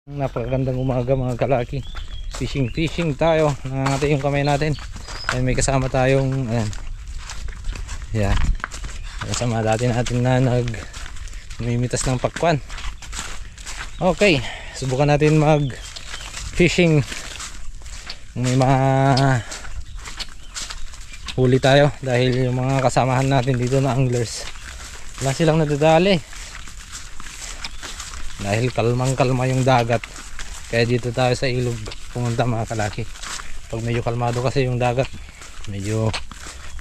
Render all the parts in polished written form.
Napakagandang umaga mga kalaki. Fishing tayo. Nangangati yung kamay natin. Ay may kasama tayong ayan. Yeah. Kasama natin na namimitas ng pakwan. Okay, subukan natin mag fishing. May mga huli tayo dahil yung mga kasamahan natin dito na anglers wala silang nadadali. Dahil kalmang-kalma yung dagat. Kaya dito tayo sa ilog pumunta mga kalaki. Pag medyo kalmado kasi yung dagat, medyo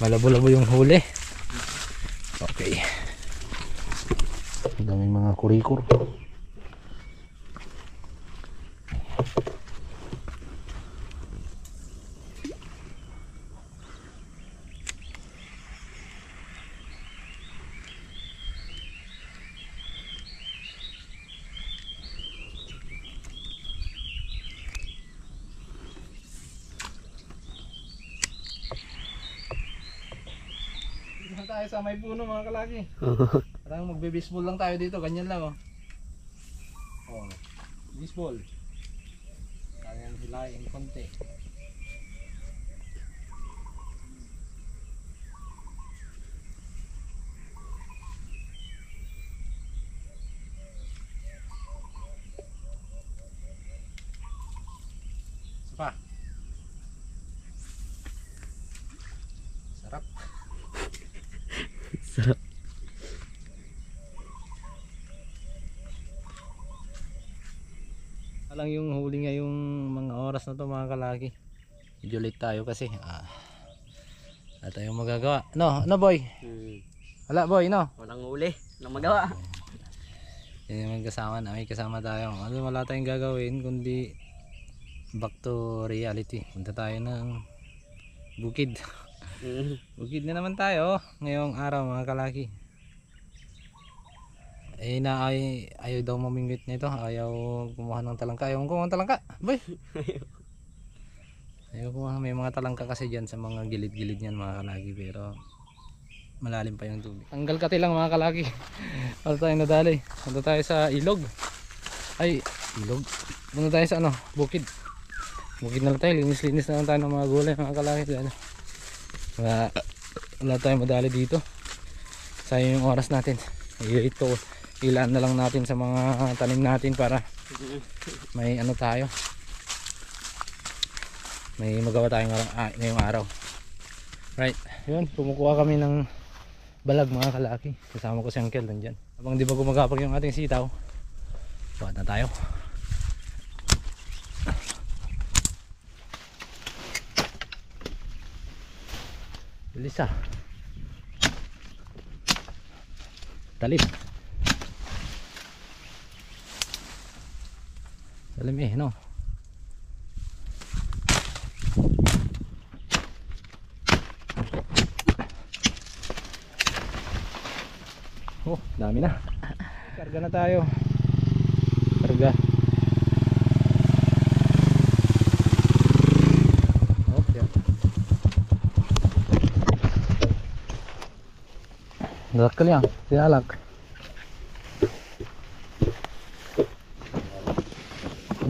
malabo-labo yung huli. Okay. Ang daming mga kurikur. Tayo sa may puno mga kalaki. Parang magbe-baseball lang tayo dito, ganyan lang oh. Oh, baseball. Kaya hilahin konti. Sapa. Sarap. Sarap. Alang yung huli ngayong mga oras na to mga kalaki. Medyo late tayo kasi wala tayong magagawa. No, ano boy? Wala boy, no? Walang huli, walang magawa. Yan yung magkasama na, may kasama tayo. Ano, wala tayong gagawin kundi back to reality. Punta tayo ng bukid. Bukid na naman tayo ngayong araw mga kalaki. Eh ayaw daw mamingwit nito. Ayaw kumuha ng talangka. Ayaw kumuha ng talangka boy. Ayaw kumuha. May mga talangka kasi dyan sa mga gilid-gilid nyan mga kalaki. Pero malalim pa yung tubig. Tanggal kati lang mga kalaki. Wala tayong nadali. Punta tayo sa ilog. Ay ilog. Punta tayo sa ano, bukid. Bukid na lang tayo. Linis-linis na lang tayo ng mga gulay mga kalaki. Wala tayong madali dito. Sayang yung oras natin. Ito ilaan na lang natin sa mga tanim natin para may ano tayo, may magawa tayo ngayong araw. Right, yun, kumukuha kami ng balag mga kalaki. Kasama ko si Uncle nandyan. Habang di ba gumagapag yung ating sitaw, buhat na tayo. Bilis ah. Talim. Talim eh, no? Oh, dami na. Karga na tayo. Karga. Oh, yan. Dalak yan. Sinalak.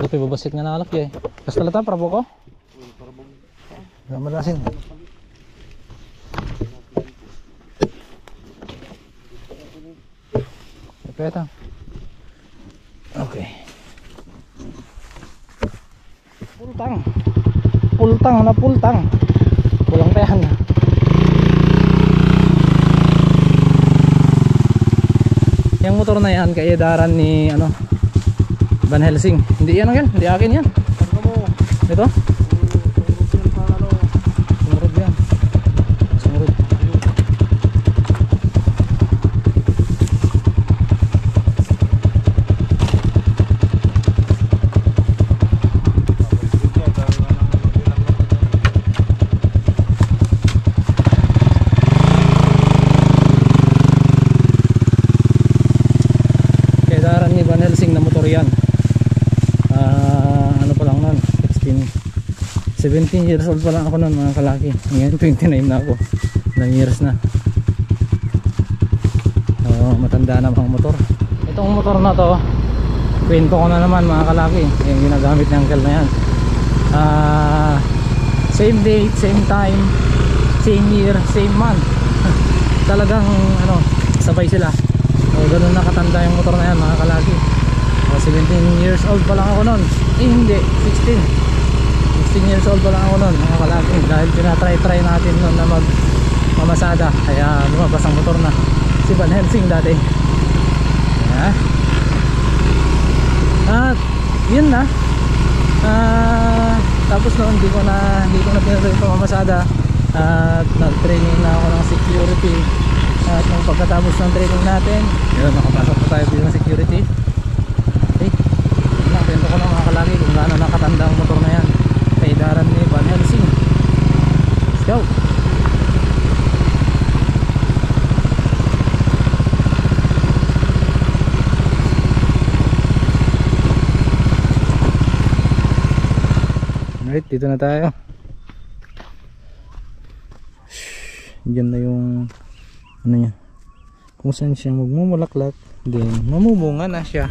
Ito babasit nga nalak ya. Basta lata para buko. Enggak merasin. Peta. Oke. Pultang. Pultang na pultang. Pulang pehan. Yang motor na yan kaedaran ni ano Van Helsing. Hindi yan ang yan, hindi akin yan. Ito? Sumurod yan. Sumurod. Kaidaran ni Van Helsing na motor yan. Ano pa lang nun, 17 years old pa lang ako nun mga kalaki. Ngayon 29 na ako, ilang years na. Matanda na mga motor. Itong motor na to kwento ko na naman mga kalaki yung ginagamit ng uncle na yan. Same date, same time, same year, same month. Talagang ano, sabay sila. So, ganun nakatanda yung motor na yan mga kalaki. 17 years old pa lang ako nun. Hindi, 16 years old pa lang ako nun mga kalaki. Dahil tinatry natin nun na mamasada, kaya lumabas ang motor na si Van Helsing dati. At yun na. Tapos noon hindi ko na pinatuloy pa mamasada. At nag-training na ako ng security. At nung pagkatapos ng training natin, yun, nakapasok po tayo bilang security. Okay, kwento ko na mga kalaki kung gaano nakatanda ang motor na yan kay Daran ni Van Helsing. Let's go. Alright, dito na tayo. Diyan na yung ano niya, kung saan siya magmumulaklak, then mamumunga na siya.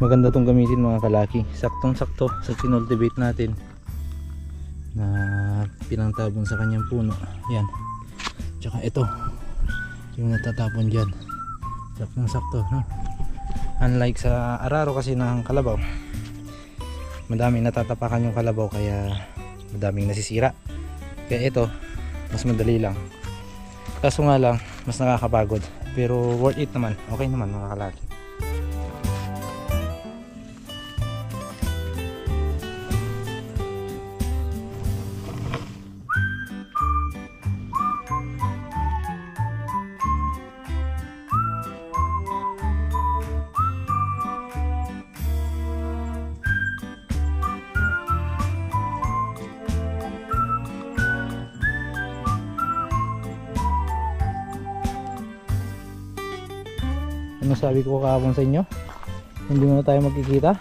Maganda tong gamitin mga kalaki, saktong sakto sa kinultivate natin na pinangtabon sa kanyang puno. Yan, tsaka ito yung natatapon dyan, saktong sakto, no? Unlike sa araro kasi ng kalabaw, madaming natatapakan yung kalabaw kaya madaming nasisira. Kaya ito mas madali lang, kaso nga lang mas nakakapagod, pero worth it naman, okay naman mga kalaki. Ano sabi ko kahapon sa inyo? Hindi muna tayo magkikita.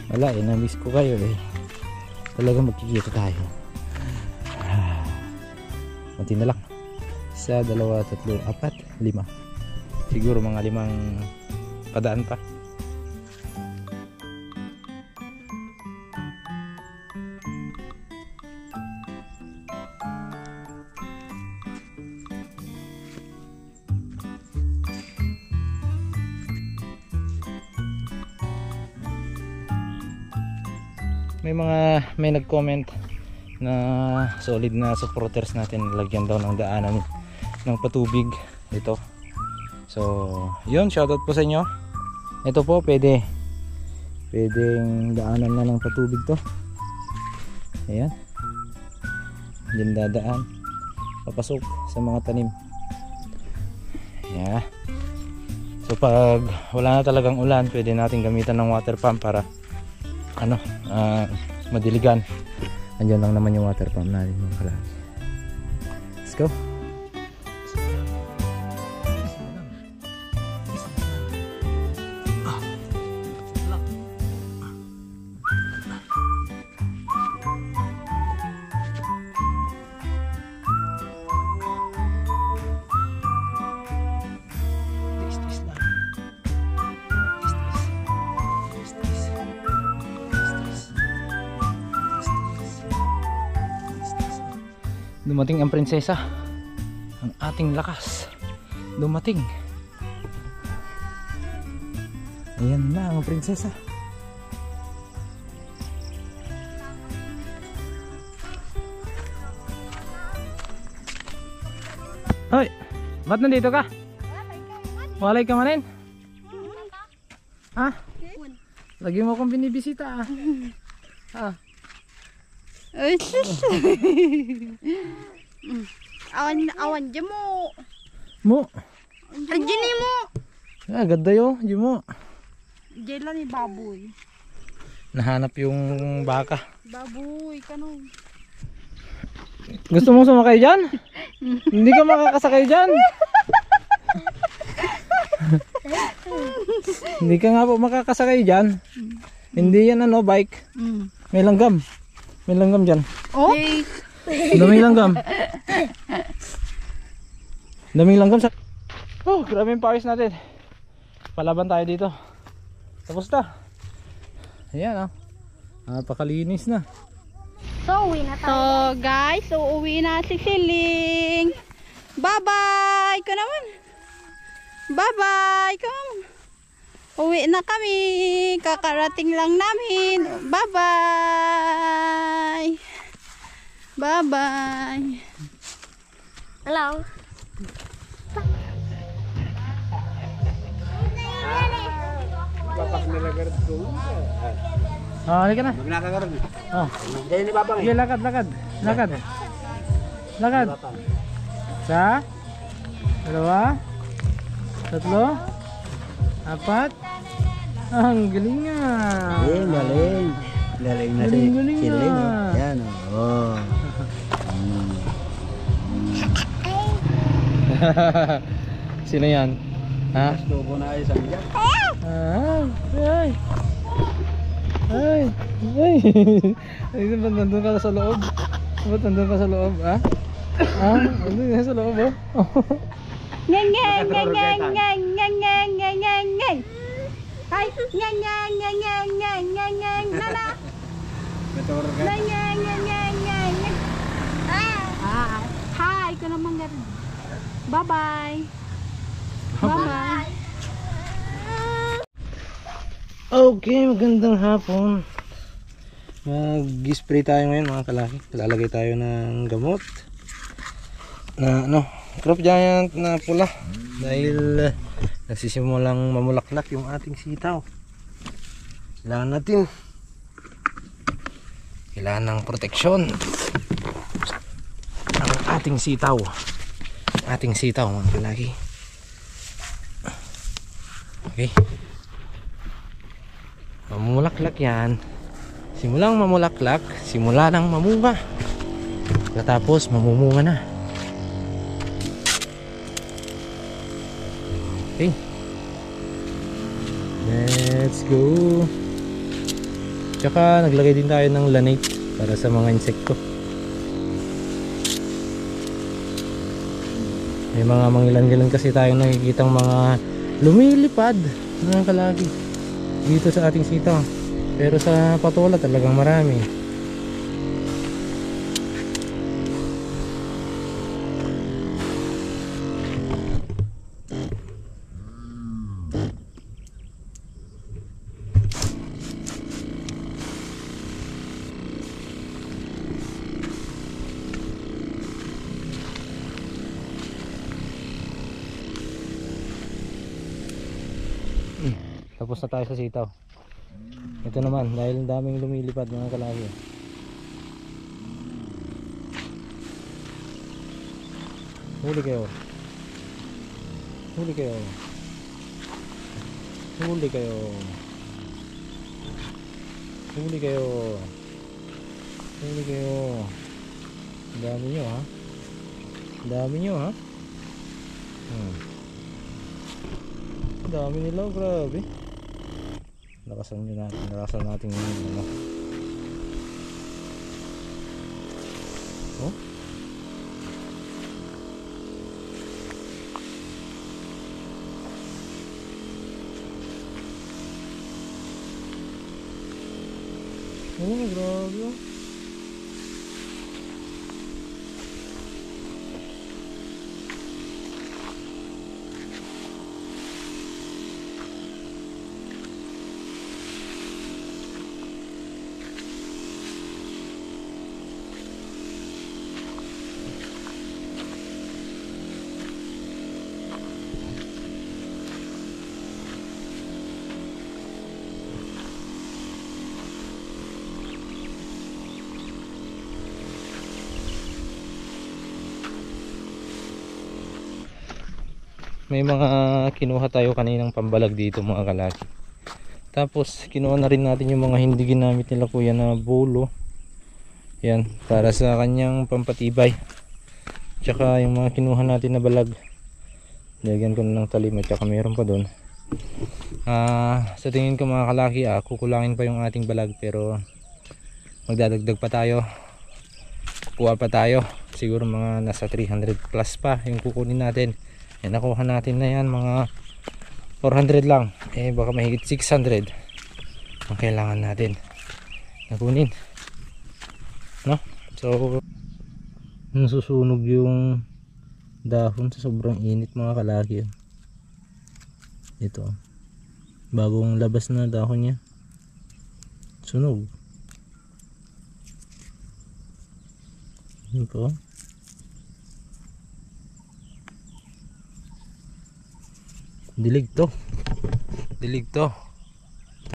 Wala na-miss ko kayo Talagang magkikita tayo. Kunti na lang. 1, 2, 3, 4, 5. Siguro mga 5 padaan pa. May nag-comment na solid na supporters natin, lagyan daw ng daanan ng patubig ito. So yun, shoutout po sa inyo. Ito po pwedeng daanan na ng patubig to. Ayan, diyan dadaan papasok sa mga tanim. Yeah. So pag wala na talagang ulan, pwede natin gamitan ng water pump para madiligan. Andyan lang naman yung water pump natin mga kalaki. Let's go. Dumating ang prinsesa, ang ating lakas. Dumating. Ayan na ang prinsesa. Hoy, ba't nandito ka? Walay ka manin? Ha? Lagi mo akong binibisita ah. Ah. Awan dyan mo. Mo? Dyan mo. Ah, ganda yo, di mo. Dyan lang ni baboy. Nahanap yung baka. Baboy, kanong. Gusto mong sumakay dyan? Hindi ka makakasakay dyan. Hindi ka nga po makakasakay dyan. Hindi yan bike. May langgam. May langgam dyan. Oh? Daming langgam. Daming langgam sa... Oh, grabe yung pawis natin. Palaban tayo dito. Tapos na. Ayan napakalinis na. So, uwi na tayo. So, guys, uuwi na si Siling. Bye-bye! Ka naman. Bye-bye! Come. Uwi na kami. Kakarating lang namin. Bye-bye! Bye-bye! Hello. Halika na. Magnakagarod. Oh. Diyan ni Babang. Sige, lakad. Lakad. Isa. Dalawa. Tatlo. Apat. Ang galing nga. Galing. Galing na si Galing Siling. na. Yan oh. Sino yan? Ha? Tubo na ay sandiyan. Ay. Ay. Ba't nandun ka sa loob? Ba't nandun ka sa loob? Ha? Nandun ka sa loob Ngang ngang ngang ngang ngang ngang ngang ngang ngang ngang. Hi, ngang ngang ngang ngang ngang ngang ngang nana. Motor ka. Ngang ngang ngang ngang ngang ngang. Hi, ko naman garin. Bye-bye. Bye-bye. Okay, magandang hapon. Mag-spray tayo ngayon mga kalaki. Lalagay tayo ng gamot na crop giant na pula dahil nagsisimulang mamulaklak yung ating sitaw. Kailangan ng proteksyon ang ating sitaw mga kalaki. Okay, mamulaklak yan. Simulang mamulaklak, simula ng mamunga, tapos mamumunga na. Okay, let's go. Tsaka naglagay din tayo ng lanate para sa mga insekto. May mga mangilan-gilan kasi tayong nakikitang mga lumilipad mga kalagi dito sa ating sitaw. Pero sa patola talagang marami. Tapos na tayo sa sitaw. Ito naman, dahil ang daming lumilipad mga kalaki. Huli kayo. Huli kayo. Huli kayo. Huli kayo. Huli kayo. Ang dami nyo ha. Ang dami nyo ha. Ang dami nila, grabe. Lakasan nyo natin. Lakasan natin yung ano. Oh. Oh, grabe oh. May mga kinuha tayo kaninang pambalag dito mga kalaki. Tapos kinuha na rin natin yung mga hindi ginamit nila kuya na bolo. Yan, para sa kanyang pampatibay. Tsaka yung mga kinuha natin na balag, lagyan ko na ng talim at tsaka meron pa doon. Sa tingin ko mga kalaki, kukulangin pa yung ating balag, pero magdadagdag pa tayo. Kukuha pa tayo. Siguro mga nasa 300 plus pa yung kukunin natin. Nakuha natin na yan mga 400 lang, baka mahigit 600 ang kailangan natin nakunin, no? So nasusunog yung dahon sa sobrang init mga kalaki. Ito bagong labas na dahon niya, sunog. Yun po. Dilig to.